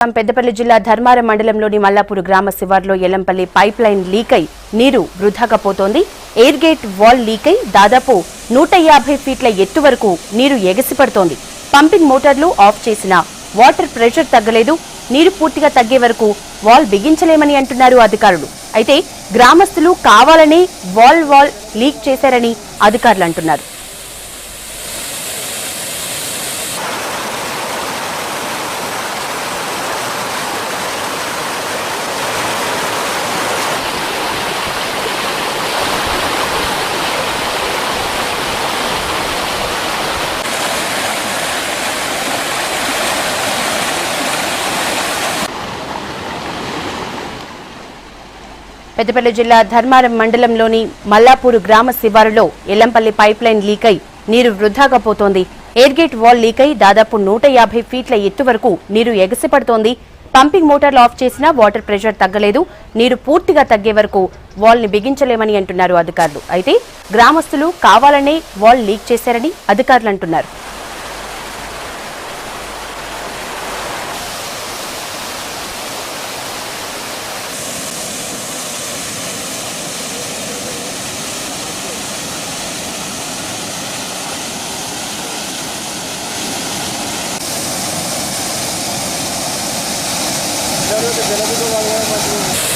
పెద్దపల్లి జిల్లా ధర్మారం మండలంలోని మల్లాపూర్ గ్రామ శివార్లో ఎల్లంపల్లి పైప్ లైన్ లీక్ అయి నీరు వృధాగా పోతోంది. ఎయిర్ గేట్ వాల్ లీక్ అయి దాదాపు 150 ఫీట్ల ఎత్తు వరకు నీరు ఎగసిపడుతోంది. పంపింగ్ మోటార్లు ఆఫ్ చేసినా వాటర్ ప్రెషర్ తగ్గలేదు. నీరు పూర్తిగా తగ్గే వరకు వాల్ బిగించలేమని అంటున్నారు అధికారులు. అయితే గ్రామస్తులు కావాలని వాల్ లీక్ చేశారని అధికారులు అంటున్నారు. పెద్దపల్లి జిల్లా ధర్మారం మండలంలోని మల్లాపూర్ గ్రామ శివారులో ఎల్లంపల్లి పైప్ లైన్ లీక్ అయి నీరు వృధాగా పోతోంది. ఎయిర్ గేట్ వాల్ లీక్ అయి దాదాపు 150 ఫీట్ల ఎత్తు వరకు నీరు ఎగసిపడుతోంది. పంపింగ్ మోటార్లు ఆఫ్ చేసినా వాటర్ ప్రెషర్ తగ్గలేదు. నీరు పూర్తిగా తగ్గే వరకు వాల్ ని బిగించలేమని అంటున్నారు అధికారులు. అయితే గ్రామస్తులు కావాలనే వాల్ లీక్ చేశారని అధికారులు అంటున్నారు. जरूरत है